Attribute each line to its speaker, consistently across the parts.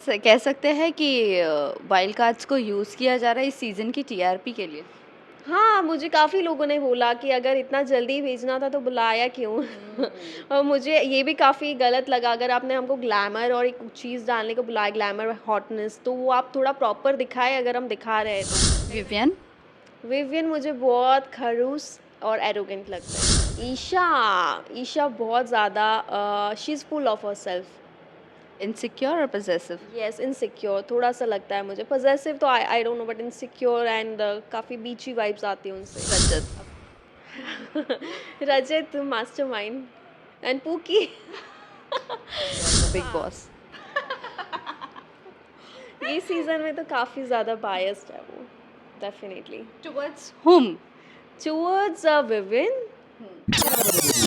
Speaker 1: कह सकते हैं कि वाइल्ड कार्ड्स को यूज़ किया जा रहा है इस सीज़न की टीआरपी के लिए।
Speaker 2: हाँ, मुझे काफ़ी लोगों ने बोला कि अगर इतना जल्दी भेजना था तो बुलाया क्यों?
Speaker 1: हुँ।
Speaker 2: और मुझे ये भी काफ़ी गलत लगा अगर आपने हमको ग्लैमर और एक चीज़ डालने को बुलाया ग्लैमर, हॉटनेस तो वो आप थोड़ा प्रॉपर दिखाएँ अगर हम दिखा रहे हैं तो। कहीं न
Speaker 1: विवियन?
Speaker 2: विवियन मुझे बहुत खड़ूस और एरोगेंट लगता है। ईशा बहुत ज़्यादा she is full of herself.
Speaker 1: Insecure और पॉसेसिव?
Speaker 2: येस, इनसिक्योर थोड़ा-सा लगता है मुझे। पॉसेसिव तो आई don't know but insecure and काफ़ी बीची वाइब्स आती हैं उनसे।
Speaker 1: रजत?
Speaker 2: रजत मास्टरमाइंड एंड पूकी
Speaker 1: बिग
Speaker 2: हाँ,
Speaker 1: बॉस।
Speaker 2: ये सीज़न में तो काफ़ी ज़्यादा बायस्ड है वो, definitely.
Speaker 1: Towards व्हॉम?
Speaker 2: Towards woven.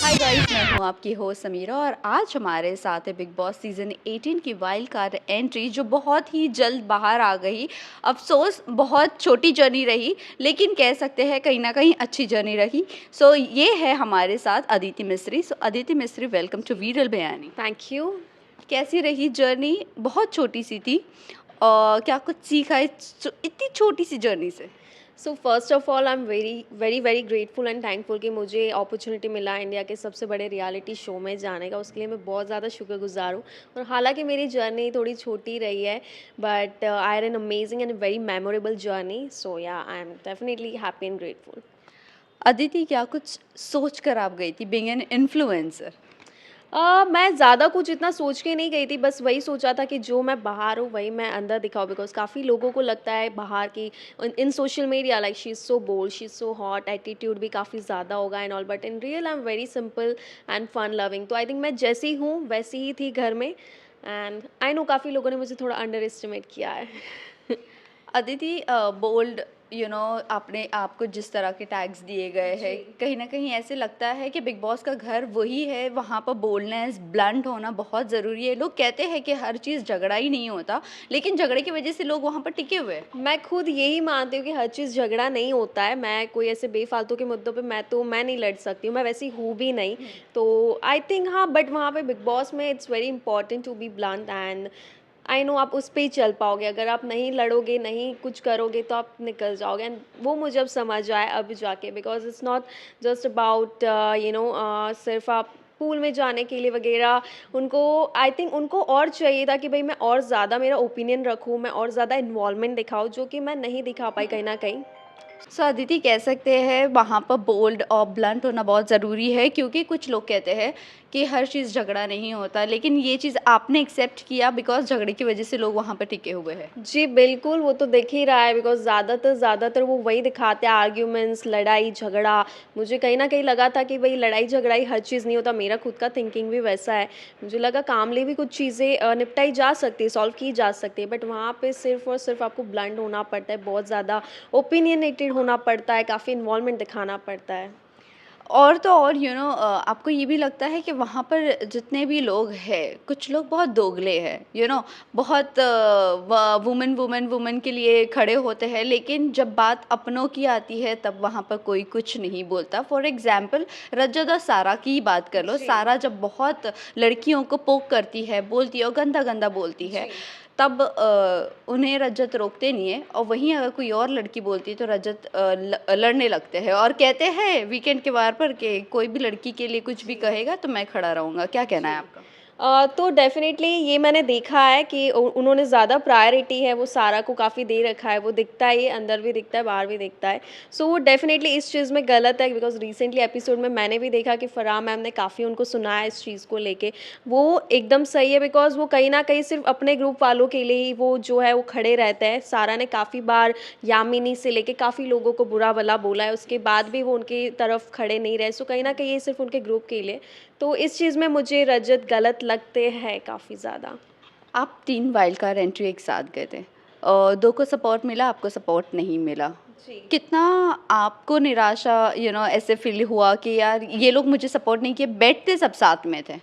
Speaker 1: Hi guys, मैं हूँ आपकी होस्ट समीरा और आज हमारे साथ है बिग बॉस सीजन 18 की वाइल्ड कार्ड एंट्री जो बहुत ही जल्द बाहर आ गई। अफसोस बहुत छोटी जर्नी रही, लेकिन कह सकते हैं कहीं ना कहीं अच्छी जर्नी रही। सो ये है हमारे साथ अदिति मिस्त्री। सो अदिति मिस्त्री, वेलकम टू वीरल बयानी।
Speaker 2: Thank you.
Speaker 1: कैसी रही जर्नी? बहुत छोटी सी थी और क्या कुछ सीखा इतनी छोटी सी जर्नी से?
Speaker 2: So first of all I am very very very grateful and thankful कि मुझे अपॉर्चुनिटी मिला इंडिया के सबसे बड़े रियलिटी शो में जाने का, उसके लिए मैं बहुत ज़्यादा शुक्रगुजार हूँ। और हालांकि मेरी जर्नी थोड़ी छोटी रही है but I had an amazing and very memorable journey, so yeah I am definitely happy and grateful.
Speaker 1: Aditi, क्या कुछ सोच कर आप गई थी बीइंग एन इन्फ्लुएंसर?
Speaker 2: मैं ज़्यादा कुछ इतना सोच के नहीं गई थी, बस वही सोचा था कि जो मैं बाहर हूँ, वही मैं अंदर दिखाऊँ बिकॉज़ काफ़ी लोगों को लगता है बाहर की in social media like she is so bold, she is so hot, attitude भी काफ़ी ज़्यादा होगा and all but in real I am very simple and fun loving. तो आई थिंक मैं जैसी हूँ, वैसी ही थी घर में एंड आई नो काफ़ी लोगों ने मुझे थोड़ा अंडर एस्टिमेट किया है।
Speaker 1: अदिति, बोल्ड, आपने आपको जिस तरह के टैग्स दिए गए हैं,
Speaker 2: जी।
Speaker 1: कहीं ना कहीं ऐसे लगता है कि बिग बॉस का घर वही है, वहाँ पर बोल्डनेस, ब्लंट होना बहुत ज़रूरी है। लोग कहते हैं कि हर चीज़ झगड़ा ही नहीं होता, लेकिन झगड़े की वजह से लोग वहाँ पर टिके हुए हैं।
Speaker 2: मैं खुद यही मानती हूँ कि हर चीज़ झगड़ा नहीं होता है। मैं कोई ऐसे बेफ़ालतू के मुद्दों पे मैं नहीं लड़ सकती हूँ, मैं वैसी हूँ भी नहीं। तो आई थिंक हाँ, बट वहाँ पे बिग बॉस में it's very important to be blunt and I know आप उस पे ही चल पाओगे। अगर आप नहीं लड़ोगे, नहीं कुछ करोगे तो आप निकल जाओगे एंड वो मुझे अब समझ आया अब जाके because it's not just about सिर्फ़ आप पूल में जाने के लिए वग़ैरह उनको आई थिंक उनको और चाहिए था कि भई मैं और ज़्यादा मेरा ओपिनियन रखूँ, मैं और ज़्यादा इन्वॉल्वमेंट दिखाऊँ, जो कि मैं नहीं दिखा पाई कहीं न कहीं।
Speaker 1: सो अदिति, कह सकते हैं वहाँ पर बोल्ड और ब्लंट होना बहुत ज़रूरी है, क्योंकि कुछ लोग कहते हैं कि हर चीज़ झगड़ा नहीं होता, लेकिन ये चीज़ आपने एक्सेप्ट किया बिकॉज झगड़े की वजह से लोग वहाँ पर टिके हुए हैं।
Speaker 2: जी, बिल्कुल, वो तो दिख ही रहा है बिकॉज़ ज़्यादातर वो वही दिखाते हैं आर्ग्यूमेंट्स, लड़ाई, झगड़ा। मुझे कहीं न कहीं लगा था कि भई लड़ाई-झगड़ा हर चीज़ नहीं होता, मेरा खुद का थिंकिंग भी वैसा है। मुझे लगा कामली भी कुछ चीज़ें निपटाई जा सकती है, सॉल्व की जा सकती है, बट वहाँ पे सिर्फ़ और सिर्फ़ आपको ब्लंट होना पड़ता है, बहुत ज़्यादा ओपिनियनेटेड होना पड़ता है, काफ़ी इन्वॉल्वमेंट दिखाना पड़ता है।
Speaker 1: और तो और आपको ये भी लगता है कि वहाँ पर जितने भी लोग हैं, कुछ लोग बहुत दोगले हैं, बहुत वुमेन वुमेन वुमेन के लिए खड़े होते हैं, लेकिन जब बात अपनों की आती है तब वहाँ पर कोई कुछ नहीं बोलता। फॉर एग्जाम्पल, रजत और सारा की ही बात कर लो।
Speaker 2: जी,
Speaker 1: सारा जब बहुत लड़कियों को पोक करती है, बोलती है और गंदा गंदा बोलती है,
Speaker 2: जी।
Speaker 1: तब उन्हें रजत रोकते नहीं है, और वहीं अगर कोई और लड़की बोलती है तो रजत लड़ने लगते हैं और कहते हैं वीकेंड के वार पर कि कोई भी लड़की के लिए कुछ भी
Speaker 2: जी।
Speaker 1: कहेगा तो मैं खड़ा रहूँगा। क्या कहना है
Speaker 2: जी।
Speaker 1: आपका?
Speaker 2: तो डेफ़िनेटली ये मैंने देखा है कि उन्होंने ज़्यादा प्रायोरिटी है वो सारा को काफ़ी दे रखा है, वो दिखता है, ये अंदर भी दिखता है, बाहर भी दिखता है। सो वो डेफ़िनेटली इस चीज़ में गलत है बिकॉज़ रिसेंटली एपिसोड में मैंने भी देखा कि फराह मैम ने काफ़ी उनको सुनाया इस चीज़ को लेके। वो एकदम सही है बिकॉज़ वो कहीं न कहीं सिर्फ़ अपने ग्रुप वालों के लिए ही वो जो है वो खड़े रहते हैं। सारा ने काफ़ी बार यामिनी से लेके काफ़ी लोगों को बुरा-भला बोला है, उसके बाद भी वो उनकी तरफ खड़े नहीं रहे। सो कहीं न कहीं ये सिर्फ़ उनके ग्रुप के लिए। तो इस चीज़ में मुझे रजत गलत लगते हैं काफ़ी ज़्यादा।
Speaker 1: आप 3 वाइल्ड कार्ड एंट्री एक साथ गए थे। 2 को सपोर्ट मिला, आपको सपोर्ट नहीं मिला।
Speaker 2: जी।
Speaker 1: कितना आपको निराशा ऐसे फ़ील हुआ कि यार ये लोग मुझे सपोर्ट नहीं किए, बैठते सब साथ में थे?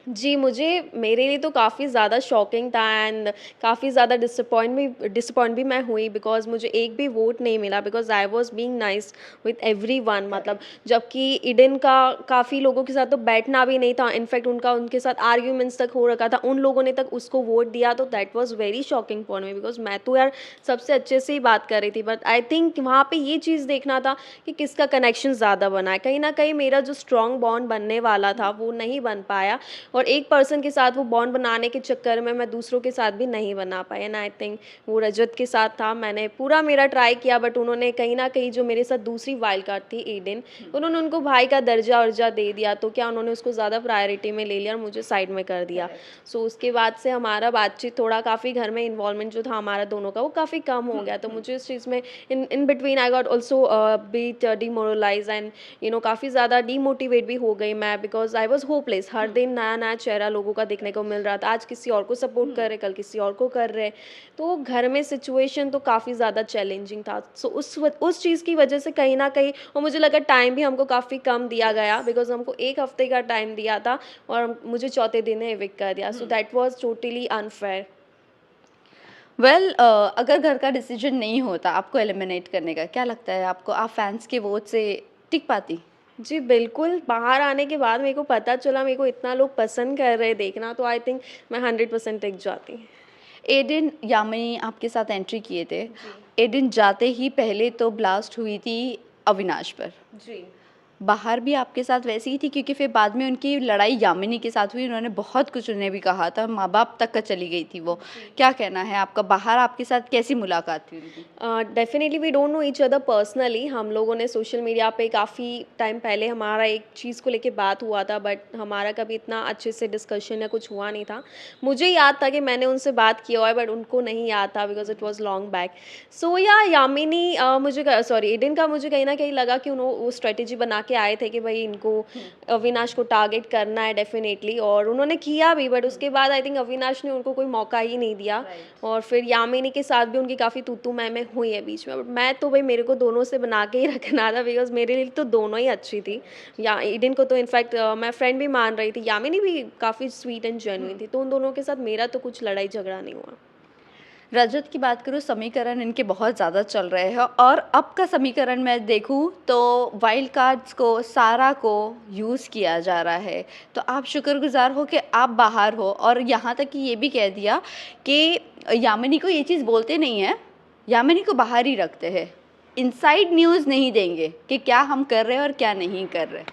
Speaker 2: जी, मुझे मेरे लिए तो काफ़ी ज़्यादा शॉकिंग था एंड काफ़ी ज़्यादा डिसअपॉइंट भी मैं हुई बिकॉज़ मुझे एक भी वोट नहीं मिला because I was being nice with everyone मतलब जबकि ईडन का काफ़ी लोगों के साथ तो बैठना भी नहीं था, इनफैक्ट उनका उनके साथ आर्ग्यूमेंट्स तक हो रखा था, उन लोगों ने तक उसको वोट दिया तो that was very shocking for me because मैं तो यार सबसे अच्छे से ही बात कर रही थी बट आई थिंक वहाँ पे ये चीज़ देखना था कि किसका कनेक्शन ज़्यादा बना है। कहीं न कहीं मेरा जो स्ट्रॉन्ग बॉन्ड बनने वाला था वो नहीं बन पाया और एक पर्सन के साथ वो बॉन्ड बनाने के चक्कर में मैं दूसरों के साथ भी नहीं बना पाई एंड आई थिंक वो रजत के साथ था। मैंने पूरा मेरा ट्राई किया बट उन्होंने कहीं न कहीं जो मेरे साथ दूसरी वाइल्ड कार्ड थी ईडन, उन्होंने उनको भाई का दर्जा-वर्जा दे दिया तो क्या उन्होंने उसको ज़्यादा प्रायोरिटी में ले लिया और मुझे साइड में कर दिया। सो उसके बाद से हमारा बातचीत थोड़ा काफ़ी घर में इन्वॉल्वमेंट जो था हमारा दोनों का वो काफ़ी कम हो गया। तो मुझे इस चीज़ में in in between I got also bit demoralize and काफ़ी ज़्यादा डीमोटिवेट भी हो गई मैं बिकॉज़ आई वाज़ होपलेस। हर दिन नया-नया चेहरा लोगों का देखने को मिल रहा था। आज किसी और को सपोर्ट कर रहे, कल किसी और को कर रहे। तो घर में सिचुएशन तो काफ़ी ज़्यादा चैलेंजिंग था। सो उस चीज़ की वजह से कहीं न कहीं और मुझे लगा टाइम भी हमको काफ़ी कम दिया गया बिकॉज़ हमको 1 हफ़्ते का टाइम दिया था और मुझे चौथे दिन ही इविक्ट कर दिया। So that was totally unfair.
Speaker 1: Well अगर घर का डिसीजन नहीं होता आपको एलिमिनेट करने का, क्या लगता है आपको, आप फैन्स के वोट से टिक पाती?
Speaker 2: जी, बिल्कुल, बाहर आने के बाद मेरे को पता चला मेरे को इतना लोग पसंद कर रहे हैं देखना तो आई थिंक मैं 100% टिक जाती।
Speaker 1: एडेन यामिनी आपके साथ एंट्री किए थे।
Speaker 2: जी।
Speaker 1: एडेन जाते ही पहले तो ब्लास्ट हुई थी अविनाश पर।
Speaker 2: जी।
Speaker 1: बाहर भी आपके साथ वैसी ही थी क्योंकि फिर बाद में उनकी लड़ाई यामिनी के साथ हुई, उन्होंने बहुत कुछ उन्हें भी कहा था, माँ-बाप तक का चली गई थी वो।
Speaker 2: जी।
Speaker 1: क्या कहना है आपका, बाहर आपके साथ कैसी मुलाकात थी उनकी?
Speaker 2: Definitely we don't know each other personally हम लोगों ने सोशल मीडिया पे काफ़ी टाइम पहले हमारा एक चीज़ को लेके बात हुआ था बट हमारा कभी इतना अच्छे से डिस्कशन या कुछ हुआ नहीं था। मुझे याद था कि मैंने उनसे बात किया हुआ है बट उनको नहीं याद था because it was long back. So yeah Yamini मुझे सॉरी ईडन का मुझे कहीं न कहीं लगा कि वो स्ट्रैटेजी बना के आए थे कि भई इनको अविनाश को टारगेट करना है डेफिनेटली और उन्होंने किया भी बट उसके बाद आई थिंक अविनाश ने उनको कोई मौका ही नहीं दिया। और फिर यामिनी के साथ भी उनकी काफ़ी तू-तू मैं हुई है बीच में बट मैं तो भई मेरे को दोनों से बना के ही रखना था बिकॉज़ मेरे लिए तो दोनों ही अच्छी थी। या ईडन को तो इनफैक्ट मैं फ्रेंड भी मान रही थी, यामिनी भी काफ़ी स्वीट एंड जेन्युइन थी, तो उन दोनों के साथ मेरा तो कुछ लड़ाई झगड़ा नहीं हुआ।
Speaker 1: रजत की बात करूँ, समीकरण इनके बहुत ज़्यादा चल रहे हैं और अब का समीकरण मैं देखूँ तो वाइल्ड कार्ड्स को, सारा को यूज़ किया जा रहा है। तो आप शुक्रगुज़ार हो कि आप बाहर हो, और यहाँ तक कि ये भी कह दिया कि यामिनी को ये चीज़ बोलते नहीं हैं, यामिनी को बाहर ही रखते हैं। इनसाइड न्यूज़ नहीं देंगे कि क्या हम कर रहे हैं और क्या नहीं कर रहे।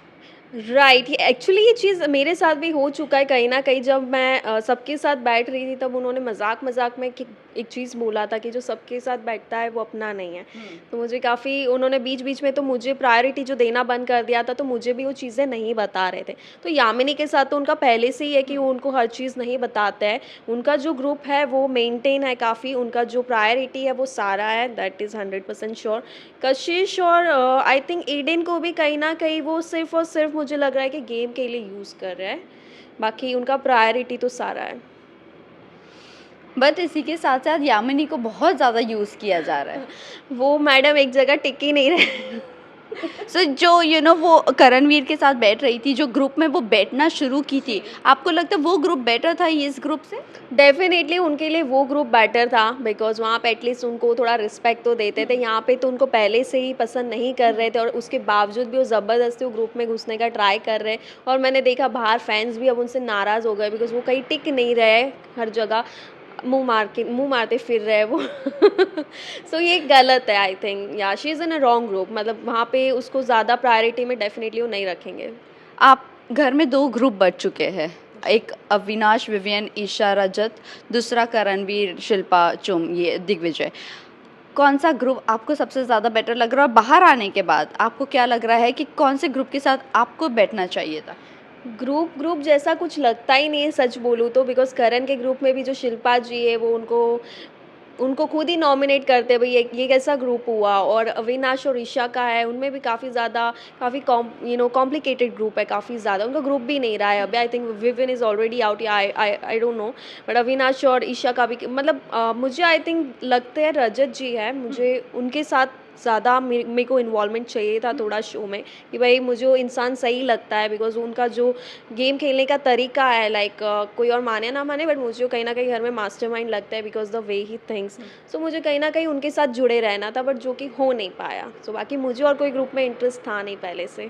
Speaker 2: राइट, ये एक्चुअली ये चीज़ मेरे साथ भी हो चुका है कहीं न कहीं जब मैं सबके साथ बैठ रही थी तब उन्होंने मज़ाक-मज़ाक में कि एक चीज़ बोला था कि जो सबके साथ बैठता है वो अपना नहीं है। तो मुझे काफ़ी उन्होंने बीच-बीच में तो मुझे प्रायोरिटी जो देना बंद कर दिया था तो मुझे भी वो चीज़ें नहीं बता रहे थे। तो यामिनी के साथ तो उनका पहले से ही है कि वो उनको हर चीज़ नहीं बताते हैं। उनका जो ग्रुप है वो मेंटेन है काफ़ी, उनका जो प्रायोरिटी है वो सारा है, दैट इज़ 100% श्योर। कशिश और आई थिंक ईडन को भी कहीं न कहीं वो सिर्फ़ और सिर्फ़ मुझे लग रहा है कि गेम के लिए यूज़ कर रहा है। बाकी उनका प्रायोरिटी तो सारा है।
Speaker 1: बट इसी के साथ-साथ यामिनी को बहुत ज़्यादा यूज़ किया जा रहा है।
Speaker 2: वो मैडम एक जगह टिक ही नहीं रहे।
Speaker 1: सो जो वो करणवीर के साथ बैठ रही थी, जो ग्रुप में वो बैठना शुरू की थी, आपको लगता है वो ग्रुप बेटर था इस ग्रुप से?
Speaker 2: डेफ़िनेटली उनके लिए वो ग्रुप बेटर था बिकॉज़ वहाँ पे एटलीस्ट उनको थोड़ा रिस्पेक्ट तो देते थे। यहाँ पे तो उनको पहले से ही पसंद नहीं कर रहे थे और उसके बावजूद भी वो ज़बरदस्ती वो ग्रुप में घुसने का ट्राई कर रहे हैं और मैंने देखा बाहर फैन्स भी अब उनसे नाराज़ हो गए बिकॉज़ वो कहीं टिक नहीं रहे हर जगह। मुँह मारते फिर रहे हैं वो। सो ये गलत है आई थिंक या she is in a wrong group मतलब वहाँ पे उसको ज़्यादा प्रायोरिटी में डेफ़िनेटली वो नहीं रखेंगे।
Speaker 1: आप घर में 2 ग्रुप बँट चुके हैं। एक अविनाश, विवियन, ईशा, रजत, दूसरा करणवीर, शिल्पा, चुम, ये दिग्विजय। कौन-सा ग्रुप आपको सबसे ज़्यादा बेटर लग रहा है, और बाहर आने के बाद आपको क्या लग रहा है कि कौन से ग्रुप के साथ आपको बैठना चाहिए था?
Speaker 2: ग्रुप ग्रुप जैसा कुछ लगता ही नहीं है सच बोलूँ तो बिकॉज़ करण के ग्रुप में भी जो शिल्पा जी है वो उनको उनको खुद ही नॉमिनेट करते हैं भई ये कैसा ग्रुप हुआ और अविनाश और ईशा का है उनमें भी काफ़ी ज़्यादा काफ़ी कॉम्प्लिकेटेड ग्रुप है काफ़ी ज़्यादा उनका ग्रुप भी नहीं रहा है अभी I think Vivian is already out yeah I don't know but Avinash और ईशा का भी मतलब मुझे आई थिंक लगते हैं रजत जी है मुझे उनके साथ ज़्यादा मेरे को इन्वॉल्वमेंट चाहिए था थोड़ा शो में, कि भाई मुझे वो इंसान सही लगता है बिकॉज़ उनका जो गेम खेलने का तरीका है, लाइक कोई और माने ना माने, बट मुझे वो कहीं न कहीं घर में मास्टरमाइंड लगता है because the way he thinks. So मुझे कहीं न कहीं उनके साथ जुड़े रहना था, बट जो कि हो नहीं पाया। सो बाकी मुझे और कोई ग्रुप में इंटरेस्ट था नहीं पहले से।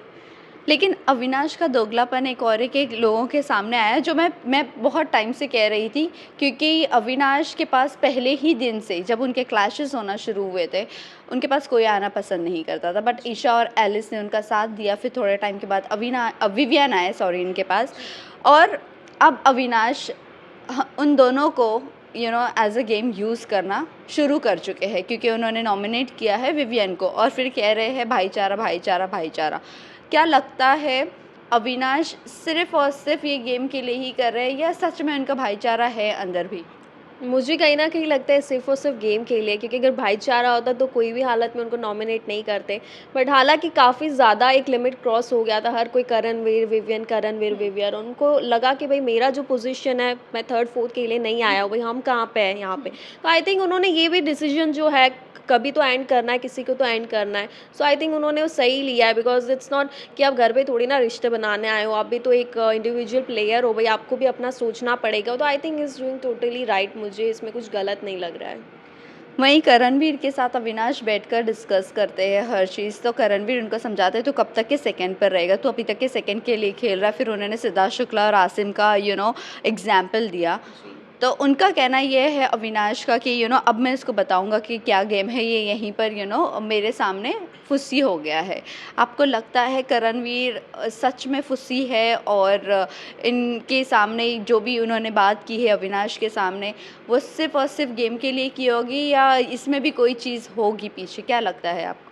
Speaker 1: लेकिन अविनाश का दोगलापन एक और एक एक लोगों के सामने आया, जो मैं बहुत टाइम से कह रही थी, क्योंकि अविनाश के पास पहले ही दिन से जब उनके क्लैशेस होना शुरू हुए थे, उनके पास कोई आना पसंद नहीं करता था, बट ईशा और एलिस ने उनका साथ दिया। फिर थोड़े टाइम के बाद विवियन आए, सॉरी, इनके पास। और अब अविनाश उन दोनों को एज अ गेम यूज़ करना शुरू कर चुके हैं, क्योंकि उन्होंने नॉमिनेट किया है विवियन को और फिर कह रहे हैं भाईचारा भाईचारा भाईचारा। क्या लगता है, अविनाश सिर्फ और सिर्फ ये गेम के लिए ही कर रहे हैं या सच में उनका भाईचारा है अंदर भी?
Speaker 2: मुझे कहीं न कहीं लगता है सिर्फ़ और सिर्फ़ गेम के लिए, क्योंकि अगर भाईचारा होता तो कोई भी हालत में उनको नॉमिनेट नहीं करते। बट हालाँकि काफ़ी ज़्यादा एक लिमिट क्रॉस हो गया था, हर कोई करणवीर, विवियन, उनको लगा कि भई मेरा जो पोज़ीशन है, मैं 3rd-4th के लिए नहीं आया हूँ, भई हम कहाँ पे हैं यहाँ पे। तो आई थिंक उन्होंने ये भी डिसीज़न जो है, कभी तो एंड करना है, किसी को तो एंड करना है। सो आई थिंक उन्होंने वो सही लिया है, बिकॉज़ इट्स नॉट कि आप घर पे थोड़ी ना रिश्ते बनाने आए हो, आप भी तो एक इंडिविजुअल प्लेयर हो, भई आपको भी अपना सोचना पड़ेगा। तो I think he is doing totally right, मुझे इसमें कुछ गलत नहीं लग रहा है।
Speaker 1: वहीं करणवीर के साथ अविनाश बैठकर डिस्कस करते हैं हर चीज़, तो करणवीर उनको समझाते हैं तो कब तक के सेकंड पर रहेगा, तो अभी तक के सेकंड के लिए खेल रहा है। फिर उन्होंने सिद्धार्थ शुक्ला और आसिम का एग्जाम्पल दिया। तो उनका कहना ये है अविनाश का कि अब मैं इसको बताऊंगा कि क्या गेम है, ये यहीं पर मेरे सामने फुस्सी हो गया है। आपको लगता है करणवीर सच में फुस्सी है और इनके सामने जो भी उन्होंने बात की है अविनाश के सामने, वो सिर्फ और सिर्फ गेम के लिए की होगी या इसमें भी कोई चीज़ होगी पीछे? क्या लगता है आपको?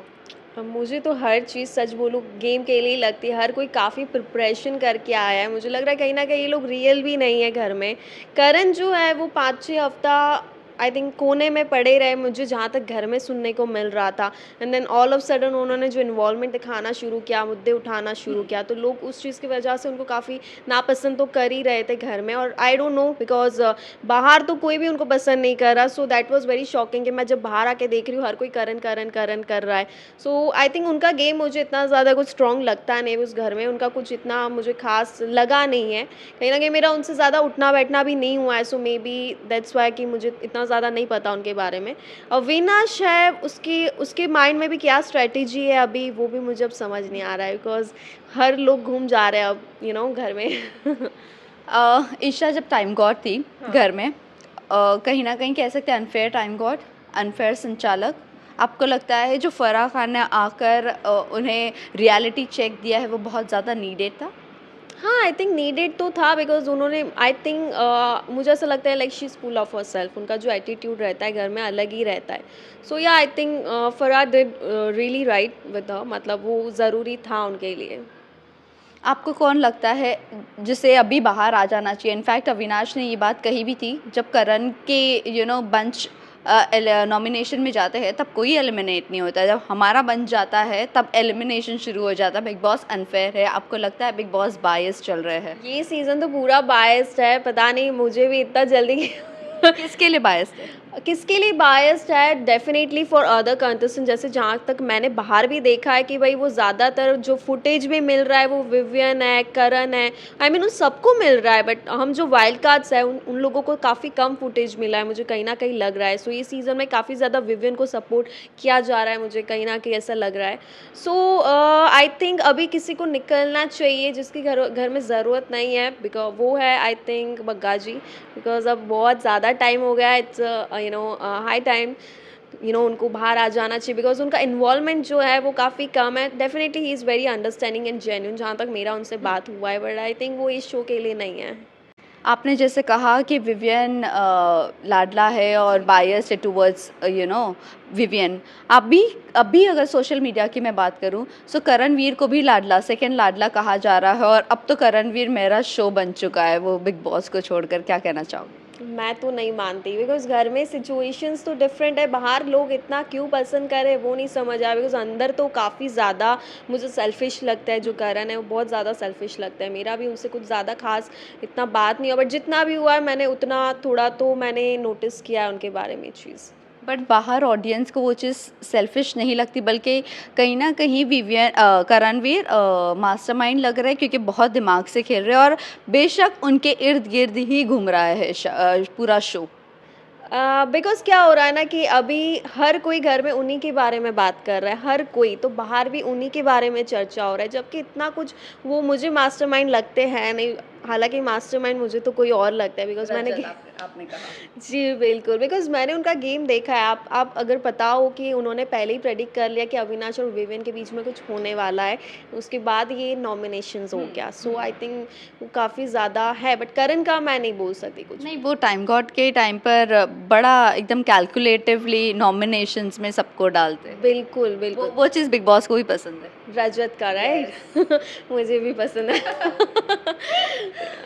Speaker 2: मुझे तो हर चीज़ सच बोलूँ गेम के लिए ही लगती है, हर कोई काफ़ी प्रिपरेशन करके आया है। मुझे लग रहा है कहीं न कहीं ये लोग रियल भी नहीं है घर में। करण जो है वो 5-6 हफ़्ता आई थिंक कोने में पड़े रहे, मुझे जहाँ तक घर में सुनने को मिल रहा था। And then all of sudden उन्होंने जो इन्वॉल्वमेंट दिखाना शुरू किया, मुद्दे उठाना शुरू किया, तो लोग उस चीज़ की वजह से उनको काफ़ी नापसंद तो कर ही रहे थे घर में। और आई डोंट नो बिकॉज़ बाहर तो कोई भी उनको पसंद नहीं कर रहा, so that was very shocking कि मैं जब बाहर आके देख रही हूँ हर कोई करण, करण, करण कर रहा है। सो आई थिंक उनका गेम मुझे इतना ज़्यादा कुछ स्ट्रॉन्ग लगता नहीं उस घर में, उनका कुछ इतना मुझे ख़ास लगा नहीं है। कहीं न कहीं मेरा उनसे ज़्यादा उठना-बैठना भी नहीं हुआ है, सो मेबी दैट्स व्हाई कि मुझे इतना ज़्यादा नहीं पता उनके बारे में। अविनाश है, उसकी उसके माइंड में भी क्या स्ट्रैटेजी है अभी, वो भी मुझे अब समझ नहीं आ रहा है बिकॉज़ हर लोग घूम जा रहे हैं अब घर में।
Speaker 1: ईशा जब टाइम गॉड थी
Speaker 2: हाँ।
Speaker 1: घर में, कहीं ना कहीं कह सकते हैं अनफेयर टाइम गॉड, अनफेयर संचालक। आपको लगता है जो फराह खान ने आकर उन्हें रियलिटी चेक दिया है वो बहुत ज़्यादा नीडेड था?
Speaker 2: हाँ, आई थिंक नीडेड तो था बिकॉज़ उन्होंने आई थिंक मुझे ऐसा लगता है like she is full of herself, उनका जो एटीट्यूड रहता है घर में अलग ही रहता है। सो yeah I think Farah did really right with her, मतलब वो ज़रूरी था उनके लिए।
Speaker 1: आपको कौन लगता है जिसे अभी बाहर आ जाना चाहिए? इनफैक्ट अविनाश ने ये बात कही भी थी जब करण के बंच नॉमिनेशन में जाते हैं तब कोई एलिमिनेट नहीं होता, जब हमारा बंच जाता है तब एलिमिनेशन शुरू हो जाता है। बिग बॉस अनफेयर है, आपको लगता है बिग बॉस बायस चल रहे हैं?
Speaker 2: ये सीज़न तो पूरा बायस्ड है, पता नहीं मुझे भी इतना जल्दी
Speaker 1: किसके लिए बायस है?
Speaker 2: किसके लिए बायस्ड है, डेफिनेटली फॉर अदर कंटेस्टेंट। जैसे जहाँ तक मैंने बाहर भी देखा है कि भाई वो ज़्यादातर जो फुटेज में मिल रहा है वो विवियन है, करण है, आई मीन उन सबको मिल रहा है, बट हम जो वाइल्ड कार्ड्स है उन लोगों को काफ़ी कम फुटेज मिला है, मुझे कहीं ना कहीं लग रहा है। सो ये सीज़न में काफ़ी ज़्यादा विवियन को सपोर्ट किया जा रहा है, मुझे कहीं ना कहीं ऐसा लग रहा है। सो आई थिंक अभी किसी को निकलना चाहिए जिसकी घर घर में ज़रूरत नहीं है, बिकॉज वो है I think Bagga ji, because अब बहुत ज़्यादा टाइम हो गया, इट्स हाई टाइम उनको बाहर आ जाना चाहिए बिकॉज उनका इन्वॉल्वमेंट जो है वो काफ़ी कम है। Definitely he is very understanding and genuine, जहाँ तक मेरा उनसे बात हुआ है, बट आई थिंक वो इस शो के लिए नहीं है।
Speaker 1: आपने जैसे कहा कि विवियन लाडला है और बायस है टुवर्ड्स विवियन। अभी अगर सोशल मीडिया की मैं बात करूं तो करणवीर को भी लाडला, सेकंड लाडला कहा जा रहा है और अब तो करणवीर मेरा शो बन चुका है वो बिग बॉस को छोड़कर। क्या कहना चाहोगे?
Speaker 2: मैं तो नहीं मानती बिकॉज घर में सिचुएशंस तो डिफरेंट है, बाहर लोग इतना क्यों पसंद करे वो नहीं समझ आया, बिकॉज अंदर तो काफ़ी ज़्यादा मुझे सेल्फिश लगता है, जो करण है वो बहुत ज़्यादा सेल्फिश लगता है। मेरा भी उनसे कुछ ज़्यादा खास इतना बात नहीं हुआ, बट जितना भी हुआ है मैंने उतना थोड़ा तो मैंने नोटिस किया है उनके बारे में चीज़।
Speaker 1: बट बाहर ऑडियंस को वो चीज़ सेल्फिश नहीं लगती, बल्कि कहीं ना कहीं करणवीर मास्टरमाइंड लग रहा है, क्योंकि बहुत दिमाग से खेल रहे हैं और बेशक उनके इर्द गिर्द ही घूम रहा है पूरा शो।
Speaker 2: बिकॉज़ क्या हो रहा है ना कि अभी हर कोई घर में उन्हीं के बारे में बात कर रहा है, हर कोई, तो बाहर भी उन्हीं के बारे में चर्चा हो रहा है, जबकि इतना कुछ वो मुझे मास्टरमाइंड लगते हैं नहीं, हालाँकि मास्टरमाइंड मुझे तो कोई और लगता है बिकॉज़ मैंने
Speaker 1: आपने कहा।
Speaker 2: जी, बिल्कुल, बिकॉज़ मैंने उनका गेम देखा है। आप अगर पता हो कि उन्होंने पहले ही प्रेडिक्ट कर लिया कि अविनाश और विवियन के बीच में कुछ होने वाला है, उसके बाद ये नॉमिनेशंस हो गया। सो आई थिंक वो काफ़ी ज़्यादा है, बट करण का मैं नहीं बोल सकती कुछ।
Speaker 1: नहीं, वो टाइम गॉड के टाइम पर बड़ा एकदम कैलकुलेटिवली नॉमिनेशंस में सबको डालते हैं।
Speaker 2: बिल्कुल, बिल्कुल।
Speaker 1: वो चीज़ बिग बॉस को भी पसंद है।
Speaker 2: रजत का राइट? मुझे भी पसंद है।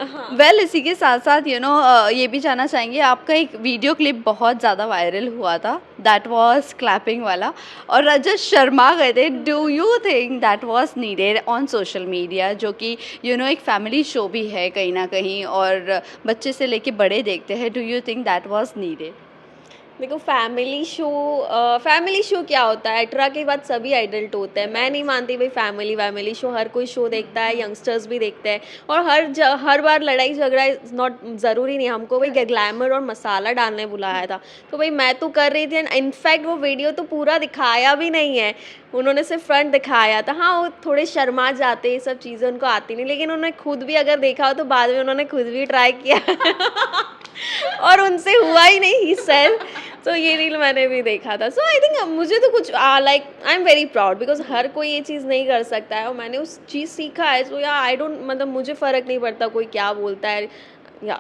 Speaker 2: हाँ।
Speaker 1: वेल इसी के साथ साथ ये भी जानना चाहेंगे, आपका एक वीडियो क्लिप बहुत ज़्यादा वायरल हुआ था, दैट वाज क्लैपिंग वाला, और रजत शर्मा गए थे। Do you think that was needed on social media, जो कि एक फैमिली शो भी है कहीं ना कहीं, और बच्चे से लेके बड़े देखते हैं। Do you think that was needed?
Speaker 2: देखो फैमिली शो क्या होता है, 18 के बाद सभी एडल्ट होते हैं। मैं नहीं मानती भाई फैमिली शो, हर कोई शो देखता है, यंगस्टर्स भी देखते हैं, और हर बार लड़ाई झगड़ा इज़ नॉट ज़रूरी नहीं। हमको भाई ग्लैमर और मसाला डालने बुलाया था, तो भाई मैं तो कर रही थी। एंड इनफैक्ट वो वीडियो तो पूरा दिखाया भी नहीं है, उन्होंने सिर्फ फ्रंट दिखाया था। हाँ, वो थोड़े शर्मा जाते, ये सब चीज़ें उनको आती नहीं, लेकिन उन्होंने खुद भी अगर देखा हो तो बाद में उन्होंने खुद भी ट्राई किया और उनसे हुआ ही नहीं, ही सेड। तो ये रील मैंने भी देखा था। सो आई थिंक मुझे तो कुछ like I am very proud because हर कोई ये चीज़ नहीं कर सकता है, और मैंने उस चीज़ सीखा है। सो या आई डोंट, मतलब मुझे फ़र्क नहीं पड़ता कोई क्या बोलता है। या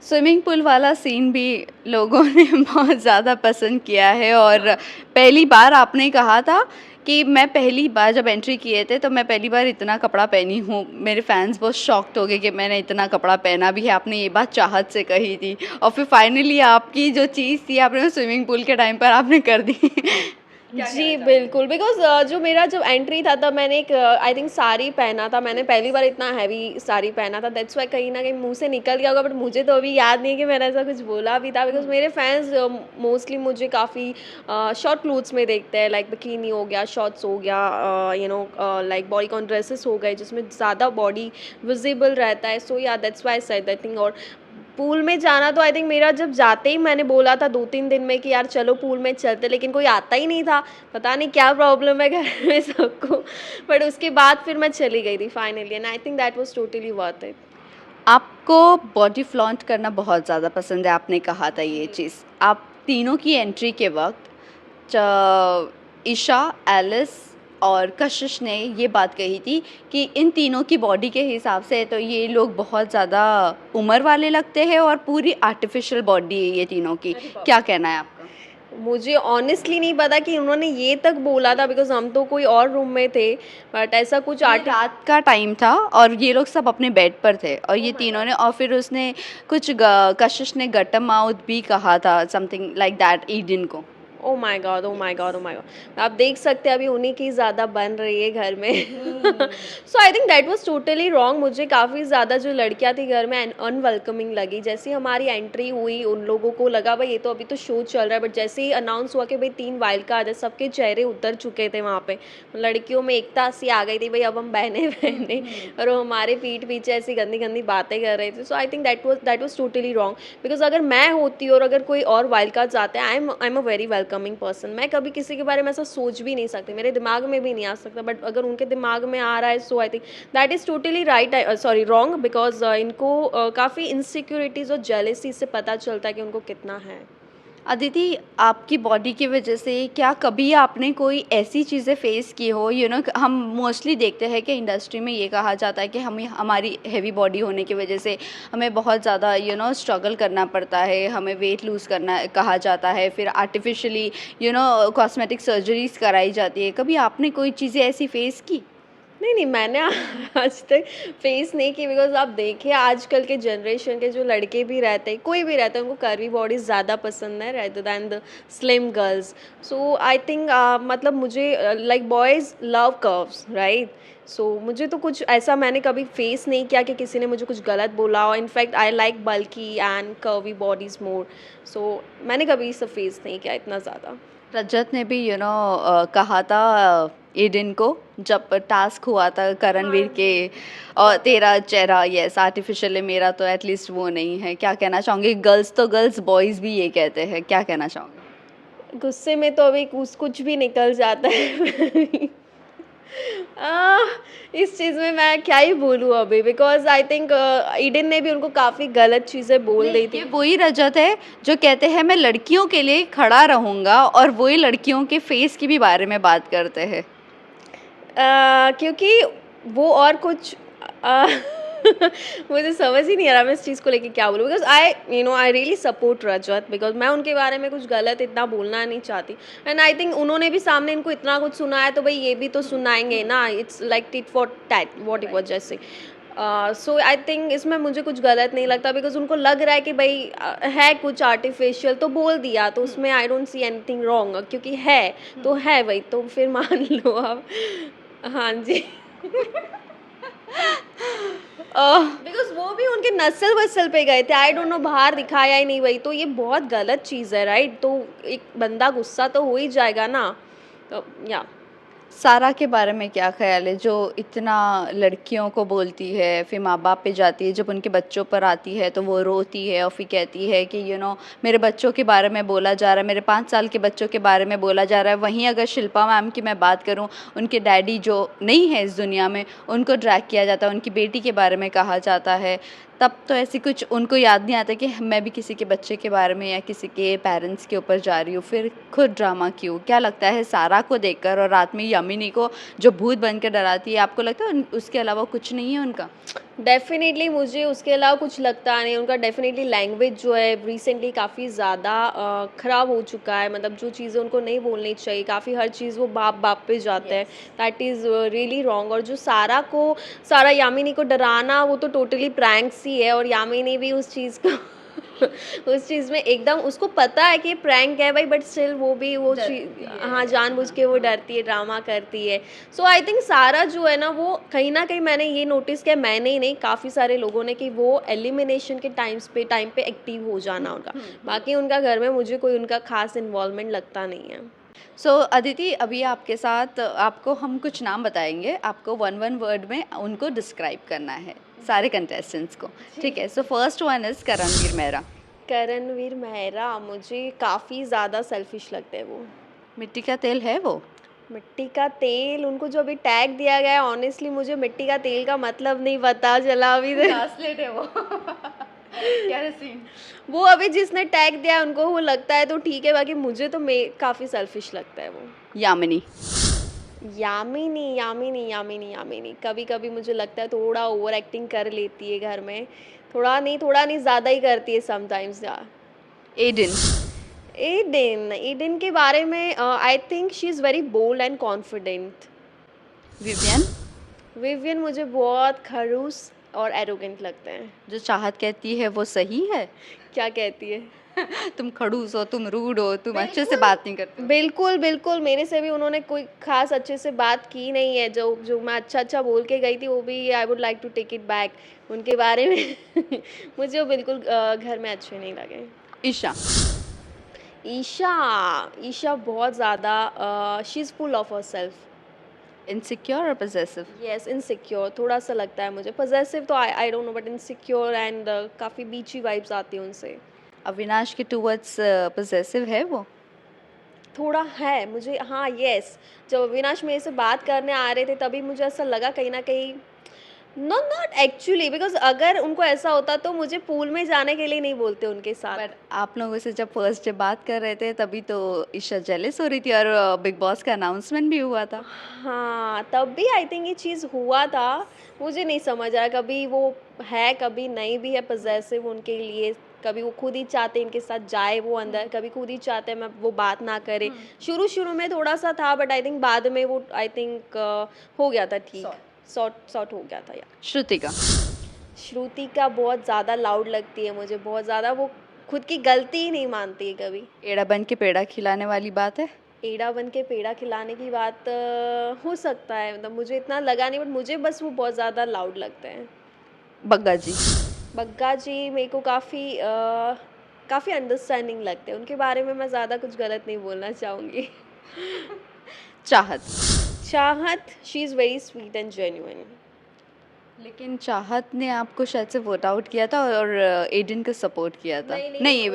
Speaker 1: स्विमिंग पूल वाला सीन भी लोगों ने बहुत ज़्यादा पसंद किया है, और पहली बार आपने कहा था कि मैं पहली बार जब एंट्री किए थे तो मैं पहली बार इतना कपड़ा पहनी हूँ। मेरे फैंस बहुत शॉक्ड हो गए कि मैंने इतना कपड़ा पहना भी है। आपने ये बात चाहत से कही थी, और फिर फाइनली आपकी जो चीज़ थी आपने स्विमिंग पूल के टाइम पर आपने कर दी। क्या कहना
Speaker 2: जी,
Speaker 1: चाहते हैं?
Speaker 2: बिल्कुल, बिकॉज़ जो मेरा जब एंट्री था तब मैंने एक आई थिंक साड़ी पहना था। मैंने पहली बार इतना हैवी साड़ी पहना था, दैट्स व्हाई कहीं न कहीं मुँह से निकल गया होगा, बट मुझे तो अभी याद नहीं है कि मैंने ऐसा कुछ बोला भी था। बिकॉज़ मेरे फैन्स मोस्टली मुझे काफ़ी शॉर्ट क्लोथ्स में देखते हैं, लाइक बिकिनी हो गया, शॉर्ट्स हो गया, लाइक बॉडीकॉन ड्रेसेस हो गए जिसमें ज़्यादा बॉडी विज़िबल रहता है। सो या that's why I said that thing. और पूल में जाना तो आई थिंक मेरा जब जाते ही मैंने बोला था 2-3 दिन में कि यार चलो पूल में चलते, लेकिन कोई आता ही नहीं था। पता नहीं क्या प्रॉब्लम है घर में सबको, बट उसके बाद फिर मैं चली गई थी finally, and I think that was totally worth it.
Speaker 1: आपको बॉडी फ्लॉन्ट करना बहुत ज़्यादा पसंद है, आपने कहा था ये चीज़। आप तीनों की एंट्री के वक्त ईशा, एलिस और कशिश ने ये बात कही थी कि इन तीनों की बॉडी के हिसाब से तो ये लोग बहुत ज़्यादा उम्र वाले लगते हैं, और पूरी आर्टिफिशियल बॉडी है ये तीनों की। क्या कहना है आपका?
Speaker 2: मुझे ऑनेस्टली नहीं पता कि उन्होंने ये तक बोला था, बिकॉज़ हम तो कोई और रूम में थे, बट ऐसा कुछ
Speaker 1: ये रात का टाइम था और ये लोग सब अपने बेड पर थे, और ये तीनों ने, और फिर उसने कुछ कशिश ने गटम माउथ भी कहा था, समथिंग लाइक दैट ईडन को।
Speaker 2: ओह my God, oh my God, oh my God! आप देख सकते हैं अभी उन्हीं की ज़्यादा बन रही है घर में। So I think that was totally wrong. मुझे काफ़ी ज़्यादा जो लड़कियाँ थी घर में अनवेलकमिंग लगी। जैसे ही हमारी एंट्री हुई उन लोगों को लगा भाई ये तो अभी तो शो चल रहा है, बट जैसे ही अनाउंस हुआ कि भाई 3 वाइल्ड कार्ड है, सबके चेहरे उतर चुके थे वहाँ पे। लड़कियों में एकता सी आ गई थी, भाई अब हम बहनें-बहनें, और वो हमारे पीठ पीछे ऐसी गंदी-गंदी बातें कर रहे थे। So I think that was totally wrong, because अगर मैं होती और अगर कोई और वाइल्ड कार्ड्स आते हैं, I am a very welcoming person. मैं कभी किसी के बारे में ऐसा सोच भी नहीं सकती, मेरे दिमाग में भी नहीं आ सकता, बट अगर उनके दिमाग में आ रहा है, so I think that is totally right, sorry wrong, because इनको काफ़ी इनसिक्योरिटीज़ और जेलेसी से पता चलता है कि उनको कितना है।
Speaker 1: अदिति, आपकी बॉडी की वजह से क्या कभी आपने कोई ऐसी चीज़ें फेस की हो, हम मोस्टली देखते हैं कि इंडस्ट्री में ये कहा जाता है कि हमें हमारी हैवी बॉडी होने की वजह से हमें बहुत ज़्यादा स्ट्रगल करना पड़ता है, हमें वेट लूज़ करना कहा जाता है, फिर आर्टिफिशियली कॉस्मेटिक सर्जरीज कराई जाती है। कभी आपने कोई चीज़ें ऐसी फेस की?
Speaker 2: नहीं, नहीं, मैंने आज तक फेस नहीं की, बिकॉज़ आप देखिए आजकल के जनरेशन के जो लड़के भी रहते हैं, कोई भी रहता है, उनको कर्वी बॉडीज़ ज़्यादा पसंद है rather than the slim girls. So I think मतलब मुझे like boys love curves, right? So मुझे तो कुछ ऐसा मैंने कभी फेस नहीं किया कि किसी ने मुझे कुछ गलत बोला हो। In fact I like bulky and curvy bodies more. So मैंने कभी सब फेस नहीं किया इतना ज़्यादा।
Speaker 1: रजत ने भी कहा था ईडन को, जब टास्क हुआ था करणवीर के, और तेरा चेहरा यस आर्टिफिशियल है, मेरा तो एटलीस्ट वो नहीं है। क्या कहना चाहोगे? गर्ल्स तो गर्ल्स, बॉयज़ भी ये कहते हैं, क्या कहना चाहोगे?
Speaker 2: गुस्से में तो अभी कुछ भी निकल जाता है। आह, इस चीज़ में मैं क्या ही बोलूँ अभी, बिकॉज़ आई थिंक ईडन ने भी उनको काफ़ी गलत चीज़ें बोल दी
Speaker 1: नहीं,
Speaker 2: थी।
Speaker 1: ये वही रजत है जो कहते हैं मैं लड़कियों के लिए खड़ा रहूँगा, और वही लड़कियों के फेस की भी बारे में बात करते हैं।
Speaker 2: क्योंकि वो और कुछ अ, मुझे समझ ही नहीं आ रहा मैं इस चीज़ को लेके क्या बोलूँ, because I really support Rajat, because मैं उनके बारे में कुछ गलत इतना बोलना नहीं चाहती। एंड आई थिंक उन्होंने भी सामने इनको इतना कुछ सुनाया, तो भाई ये भी तो सुनाएँगे ना, it's like tit for tat what it was जैसे। सो आई थिंक इसमें मुझे कुछ गलत नहीं लगता, बिकॉज़ उनको लग रहा है कि भाई है कुछ आर्टिफ़िशियल तो बोल दिया, तो उसमें I don't see anything wrong, क्योंकि है तो है वही, तो फिर मान लो आप। हाँ जी। बिकॉज़ वो भी उनके नस्ल-वस्ल पे गए थे, आई डोंट नो, बाहर दिखाया ही नहीं वही, तो ये बहुत गलत चीज़ है, राइट? तो एक बंदा गुस्सा तो हो ही जाएगा ना, तो या।
Speaker 1: सारा के बारे में क्या ख़्याल है, जो इतना लड़कियों को बोलती है, फिर माँ-बाप पे जाती है, जब उनके बच्चों पर आती है तो वो रोती है और फिर कहती है कि मेरे बच्चों के बारे में बोला जा रहा है, मेरे 5 साल के बच्चों के बारे में बोला जा रहा है। वहीं अगर शिल्पा मैम की मैं बात करूँ, उनके डैडी जो नहीं है इस दुनिया में, उनको ड्रैग किया जाता है, उनकी बेटी के बारे में कहा जाता है। तब तो ऐसी कुछ उनको याद नहीं आता कि मैं भी किसी के बच्चे के बारे में या किसी के पेरेंट्स के ऊपर जा रही हूँ, फिर खुद ड्रामा क्यों? क्या लगता है सारा को देखकर और रात में यमिनी को जो भूत बनकर डराती है, आपको लगता है उसके अलावा कुछ नहीं है उनका?
Speaker 2: डेफ़िनेटली मुझे उसके अलावा कुछ लगता नहीं, उनका डेफ़िनेटली लैंग्वेज जो है रिसेंटली काफ़ी ज़्यादा ख़राब हो चुका है, मतलब जो चीज़ें उनको नहीं बोलनी चाहिए, काफ़ी हर चीज़ वो बाप-बाप पे जाता है, दैट इज़ रियली रॉन्ग। और जो सारा यामिनी को डराना, वो तो टोटली प्रैंक्स ही है, और यामिनी भी उस चीज़ को उस चीज़ में एकदम उसको पता है कि ये प्रैंक है भाई, बट स्टिल वो भी वो चीज़, हाँ, जानबूझ के वो डरती है, ड्रामा करती है। सो आई थिंक सारा जो है ना, वो कहीं न कहीं मैंने ये नोटिस किया, मैंने ही नहीं, काफ़ी सारे लोगों ने, कि वो एलिमिनेशन के टाइम पे एक्टिव हो जाना उनका। बाकी उनका घर में मुझे कोई उनका ख़ास इन्वॉल्वमेंट लगता नहीं है।
Speaker 1: सो अदिति, अभी आपके साथ आपको हम कुछ नाम बताएंगे, आपको वन वन वर्ड में उनको डिस्क्राइब करना है, सारे कंटेस्टेंट्स को। ठीक है, so first one is Karanveer Mehra.
Speaker 2: Karanveer Mehra मुझे काफ़ी ज़्यादा सेल्फिश लगते हैं वो।
Speaker 1: मिट्टी का तेल है वो?
Speaker 2: मिट्टी का तेल, उनको जो अभी टैग दिया गया है, ऑनेस्टली मुझे मिट्टी का तेल का मतलब नहीं पता चला अभी तक।
Speaker 1: ट्रांसलेट है वो। क्या सीन?
Speaker 2: वो अभी जिसने टैग दिया है उनको वो लगता है तो ठीक है, बाकी मुझे तो काफ़ी सेल्फिश लगता है वो।
Speaker 1: यामिनी।
Speaker 2: यामिनी कभी-कभी मुझे लगता है थोड़ा ओवर एक्टिंग कर लेती है घर में। थोड़ा नहीं ज़्यादा ही करती है समटाइम्स यार।
Speaker 1: एडन।
Speaker 2: ईडेन के बारे में I think she is very bold and confident.
Speaker 1: Vivian.
Speaker 2: Vivian मुझे बहुत खड़ूस और एरोगेंट लगते हैं।
Speaker 1: जो चाहत कहती है वो सही है?
Speaker 2: क्या कहती है?
Speaker 1: तुम खड़ूस हो, तुम रूड हो, तुम अच्छे से बात नहीं करते हो।
Speaker 2: बिल्कुल, मेरे से भी उन्होंने कोई ख़ास अच्छे से बात की नहीं है, जो मैं अच्छा बोल के गई थी, वो भी I would like to take it back उनके बारे में। मुझे वो बिल्कुल घर में अच्छे नहीं लगे।
Speaker 1: ईशा।
Speaker 2: ईशा ईशा बहुत ज़्यादा she is full of herself.
Speaker 1: Insecure और पजेसिव?
Speaker 2: येस, इनसिक्योर थोड़ा-सा लगता है मुझे, पॉसेसिव तो आई don't know, but insecure and काफ़ी बीची वाइब्स आती हैं उनसे।
Speaker 1: अविनाश के टूवर्ड्स पजेसिव है वो?
Speaker 2: थोड़ा है मुझे, हाँ, येस। जब अविनाश मेरे से बात करने आ रहे थे तभी मुझे ऐसा लगा कहीं न कहीं, नॉट एक्चुअली, बिकॉज़ अगर उनको ऐसा होता तो मुझे पूल में जाने के लिए नहीं बोलते उनके साथ।
Speaker 1: पर आप लोगों से जब फर्स्ट डे बात कर रहे थे तभी तो ईशा जेलस हो रही थी, और बिग बॉस का अनाउंसमेंट भी हुआ था।
Speaker 2: हाँ, तब भी आई थिंक ये चीज़ हुआ था। मुझे नहीं समझ आया, कभी वो है, कभी नहीं भी है पॉसेसिव उनके लिए। कभी वो खुद ही चाहते हैं इनके साथ जाए वो अंदर, कभी खुद ही चाहते हैं मैं वो बात ना करे। शुरू-शुरू में थोड़ा-सा था, बट आई थिंक बाद में वो आई थिंक हो गया था ठीक। सॉर्ट सॉर्ट हो गया था या
Speaker 1: श्रुति का?
Speaker 2: श्रुति का बहुत ज़्यादा लाउड लगती है मुझे, बहुत ज़्यादा। वो खुद की गलती ही नहीं मानती है कभी।
Speaker 1: एड़ा बन के पेड़ा खिलाने वाली बात है?
Speaker 2: एड़ा बन के पेड़ा खिलाने की बात हो सकता है, मतलब मुझे इतना लगा नहीं, बट मुझे बस वो बहुत ज़्यादा लाउड लगते हैं।
Speaker 1: बग्गा जी?
Speaker 2: बग्गा जी मेरे को काफ़ी अंडरस्टैंडिंग लगते हैं, उनके बारे में मैं ज़्यादा कुछ गलत नहीं बोलना चाहूँगी।
Speaker 1: चाहत?
Speaker 2: चाहत, she is very sweet and genuine.
Speaker 1: लेकिन चाहत ने आपको शायद से वोट आउट किया था और एडन को सपोर्ट किया था। नहीं,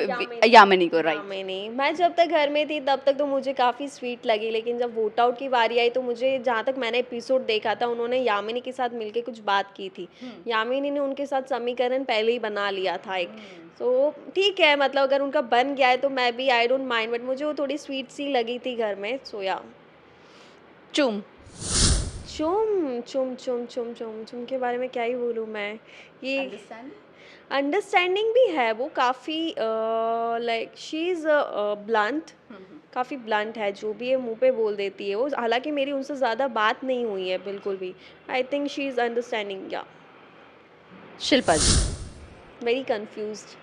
Speaker 1: यामिनी को, राइट?
Speaker 2: यामिनी, मैं जब तक घर में थी तब तक तो मुझे काफ़ी स्वीट लगी, लेकिन जब वोट आउट की बारी आई तो मुझे, जहाँ तक मैंने एपिसोड देखा था, उन्होंने यामिनी के साथ मिलके कुछ बात की थी। यामिनी ने उनके साथ समीकरण पहले ही बना लिया था एक। तो ठीक है, मतलब अगर उनका बन गया है तो मैं भी आई डोंट माइंड, बट मुझे वो थोड़ी स्वीट सी लगी थी घर में, सो या।
Speaker 1: चुम?
Speaker 2: चुम चुम चुम चुम चुम चुम के बारे में क्या ही बोलूँ मैं। ये अंडरस्टैंडिंग भी है वो, काफ़ी लाइक शी इज़ ब्लंट, काफ़ी ब्लंट है, जो भी है मुंह पे बोल देती है वो। हालांकि मेरी उनसे ज़्यादा बात नहीं हुई है बिल्कुल भी। I think she is understanding yeah.
Speaker 1: Shilpa ji?
Speaker 2: Very confused,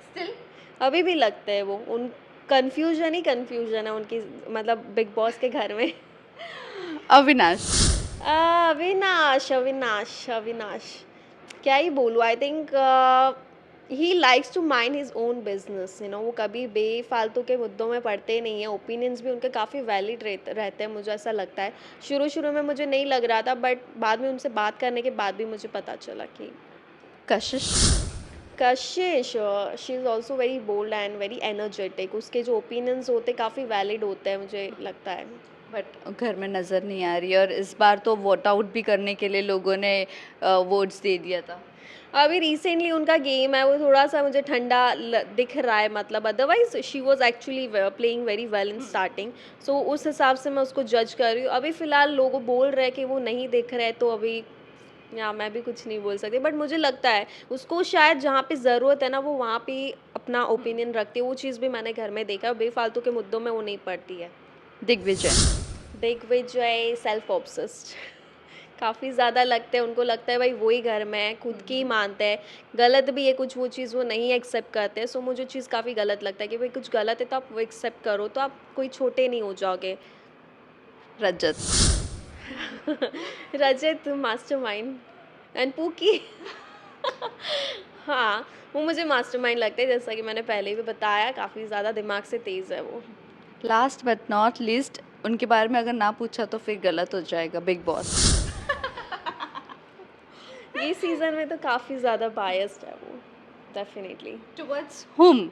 Speaker 1: still?
Speaker 2: अभी भी लगता है वो, उन कंफ्यूजन ही कंफ्यूजन है उनकी, मतलब बिग बॉस के घर में।
Speaker 1: अविनाश?
Speaker 2: अविनाश अविनाश अविनाश क्या ही बोलूँ। I think he likes to mind his own business, you know. वो कभी बेफालतू के मुद्दों में पड़ते नहीं हैं। ओपिनियंस भी उनके काफ़ी वैलिड रहते हैं, मुझे ऐसा लगता है। शुरू शुरू में मुझे नहीं लग रहा था, बट बाद में उनसे बात करने के बाद भी मुझे पता चला कि
Speaker 1: Kashish?
Speaker 2: Kashish, she is also very bold and very energetic. उसके जो ओपिनियंस होते काफ़ी वैलिड होते हैं, मुझे लगता है।
Speaker 1: बट घर में नज़र नहीं आ रही, और इस बार तो वोट आउट भी करने के लिए लोगों ने वोट्स दे दिया था।
Speaker 2: अभी रिसेंटली उनका गेम है वो थोड़ा सा मुझे ठंडा दिख रहा है, मतलब otherwise she was actually playing very well in starting. So उस हिसाब से मैं उसको जज कर रही हूँ। अभी फ़िलहाल लोग बोल रहे हैं कि वो नहीं दिख रहे, तो अभी या मैं भी कुछ नहीं बोल सकती, बट मुझे लगता है उसको शायद जहाँ पे ज़रूरत है ना, वो वहाँ पे अपना ओपिनियन रखती है। वो चीज़ भी मैंने घर में देखा है, बेफालतू के मुद्दों में वो नहीं पड़ती है।
Speaker 1: दिग्विजय?
Speaker 2: दिग्विजय सेल्फ ऑब्सेस्ड, काफ़ी ज़्यादा लगते हैं, उनको लगता है भाई वही घर में है, खुद की ही मानते हैं। गलत भी है कुछ वो चीज़, वो नहीं एक्सेप्ट करते हैं। सो मुझे चीज़ काफ़ी गलत लगता है कि भाई कुछ गलत है तो आप वो एक्सेप्ट करो, तो आप कोई छोटे नहीं हो जाओगे।
Speaker 1: रजत?
Speaker 2: रजत मास्टरमाइंड एंड पूकी। हाँ, वो मुझे मास्टरमाइंड लगते हैं, जैसा कि मैंने पहले भी बताया, काफ़ी ज़्यादा दिमाग से तेज़ है वो।
Speaker 1: लास्ट बट नॉट लीस्ट, उनके बारे में अगर ना पूछा तो फिर गलत हो जाएगा, बिग बॉस?
Speaker 2: ये सीज़न में तो काफ़ी ज़्यादा बायस्ड है वो, डेफिनेटली।
Speaker 1: टुवर्ड्स हुम?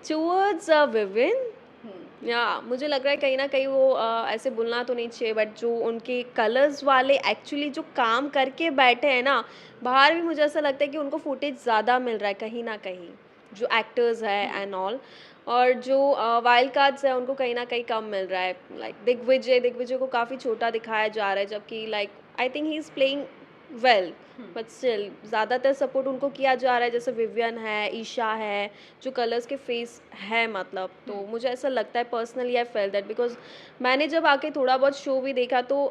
Speaker 2: टुवर्ड्स विविन, या मुझे लग रहा है कहीं ना कहीं वो ऐसे बोलना तो नहीं चाहिए, बट जो उनके कलर्स वाले एक्चुअली जो काम करके बैठे हैं ना बाहर, भी मुझे ऐसा लगता है कि उनको फुटेज ज़्यादा मिल रहा है कहीं ना कहीं, जो एक्टर्स है एंड ऑल। और जो वाइल्ड कार्ड्स है उनको कहीं ना कहीं कम मिल रहा है। लाइक दिग्विजय को काफ़ी छोटा दिखाया जा रहा है, जबकि like I think he is playing well, but still ज़्यादातर सपोर्ट उनको किया जा रहा है, जैसे विवियन है, ईशा है, जो कलर्स के फेस है, मतलब। तो मुझे ऐसा लगता है personally, I fail that, because मैंने जब आके थोड़ा बहुत शो भी देखा तो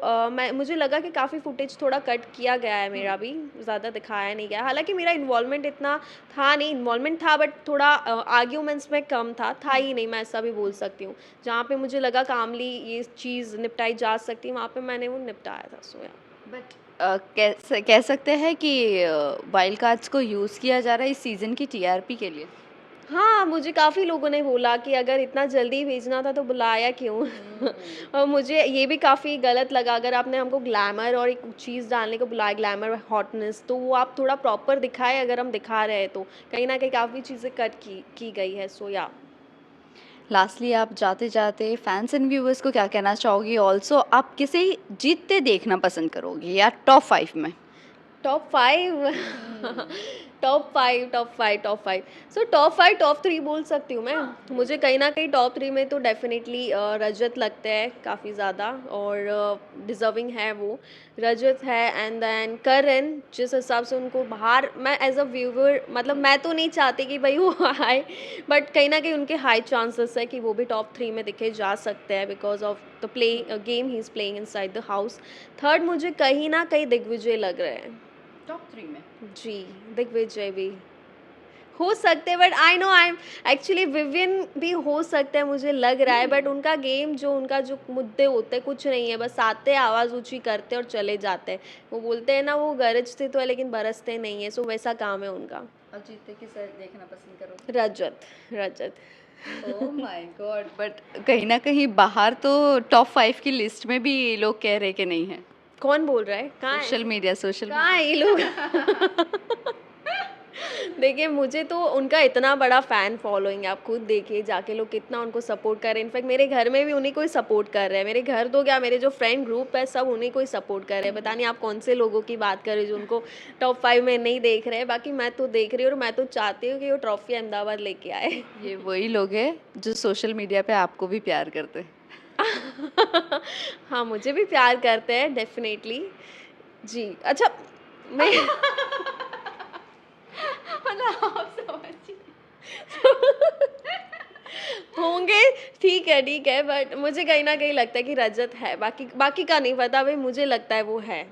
Speaker 2: मुझे लगा कि काफ़ी फुटेज थोड़ा कट किया गया है, मेरा भी ज़्यादा दिखाया नहीं गया। हालांकि मेरा इन्वॉल्वमेंट इतना था नहीं, इन्वॉल्वमेंट था बट थोड़ा आर्ग्यूमेंट्स में कम था ही नहीं, मैं ऐसा भी बोल सकती हूँ। जहाँ पे मुझे लगा कामली ये चीज़ निपटाई जा सकती है, वहाँ पे मैंने वो निपटाया था, सोया।
Speaker 1: बट कह सकते हैं कि वाइल्ड कार्ड्स को यूज़ किया जा रहा है इस सीज़न की टीआरपी के लिए।
Speaker 2: हाँ, मुझे काफ़ी लोगों ने बोला कि अगर इतना जल्दी भेजना था तो बुलाया क्यों? और मुझे ये भी काफ़ी गलत लगा, अगर आपने हमको ग्लैमर और एक चीज़ डालने को बुलाया, ग्लैमर हॉटनेस, तो वो आप थोड़ा प्रॉपर दिखाएँ, अगर हम दिखा रहे हैं तो। कहीं न कहीं काफ़ी चीज़ें कट की गई है, सो या।
Speaker 1: लास्टली आप जाते-जाते फैन्स एंड व्यूअर्स को क्या कहना चाहोगी? ऑल्सो आप किसे जीतते देखना पसंद करोगी या टॉप 5 में?
Speaker 2: Top 5 top 5 so top 5 top 3 बोल सकती हूँ मैं। मुझे कहीं न कहीं टॉप 3 में तो डेफ़िनेटली रजत लगते हैं काफ़ी ज़्यादा, और डिज़र्विंग है वो। रजत है एंड देन करण, जिस हिसाब से उनको बाहर मैं एज़ अ व्यूअर, मतलब मैं तो नहीं चाहती कि भई वो आए, बट कहीं न कहीं उनके हाई चांसेस है कि वो भी टॉप 3 में दिखे जा सकते हैं because of the game he is playing inside the house. Third मुझे कहीं न कहीं दिग्विजय लग रहे हैं।
Speaker 1: टॉप 3 में।
Speaker 2: जी, दिग्विजय भी हो सकते हैं, but I know I am actually Vivian भी हो सकता है, मुझे लग रहा है, बट उनका गेम जो उनका जो मुद्दे होते हैं कुछ नहीं है, बस आते हैं, आवाज़ ऊँची करते हैं और चले जाते हैं। वो बोलते हैं ना, वो गरजते तो है लेकिन बरसते नहीं है, सो वैसा काम है उनका।
Speaker 1: और जीतते किसे देखना पसंद करोगे?
Speaker 2: Rajat, Rajat.
Speaker 1: Oh my god! But कहीं न कहीं बाहर तो टॉप 5 की लिस्ट में भी लोग कह रहे कि नहीं है।
Speaker 2: कौन बोल रहा है? कहाँ है?
Speaker 1: सोशल
Speaker 2: कहाँ
Speaker 1: मीडिया।
Speaker 2: है ये लोग? देखिए, मुझे तो उनका इतना बड़ा फ़ैन फ़ॉलोइंग है, आप खुद देखिए जाके लोग कितना उनको सपोर्ट कर रहे हैं। इनफैक्ट मेरे घर में भी उन्हीं को ही सपोर्ट कर रहे हैं। मेरे घर तो क्या, मेरे जो फ्रेंड ग्रुप है सब उन्हीं को ही सपोर्ट कर रहे हैं। पता नहीं आप कौन से लोगों की बात कर रहे हो जो उनको टॉप 5 में नहीं देख रहे हैं। बाकी मैं तो देख रही हूँ और मैं तो चाहती हूँ कि वो ट्रॉफ़ी अहमदाबाद लेके आए।
Speaker 1: ये वही लोग हैं जो सोशल मीडिया पे आपको भी प्यार करते हैं।
Speaker 2: हाँ, मुझे भी प्यार करते हैं डेफ़िनेटली। जी, अच्छा मैं
Speaker 1: मतलब आप समझिए।
Speaker 2: होंगे, ठीक है, बट मुझे कहीं न कहीं लगता है कि रजत है, बाकी बाकी का नहीं पता, भई मुझे लगता है वो है।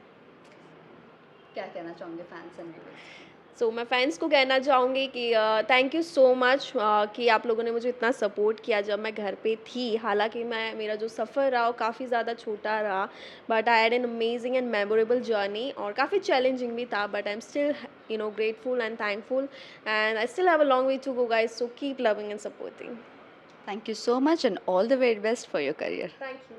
Speaker 1: क्या कहना चाहोगे फैन्स एंड व्यूअर्स को?
Speaker 2: सो मैं फैन्स को कहना चाहूँगी कि थैंक यू सो मच कि आप लोगों ने मुझे इतना सपोर्ट किया जब मैं घर पे थी। हालाँकि मेरा जो सफ़र रहा वो काफ़ी ज़्यादा छोटा रहा, but I had an amazing and memorable journey, और काफ़ी चैलेंजिंग भी था, but I am still grateful and thankful, and I still have a long way to go guys, so keep loving and supporting.
Speaker 1: Thank you so much and all the very best for your career.
Speaker 2: Thank you.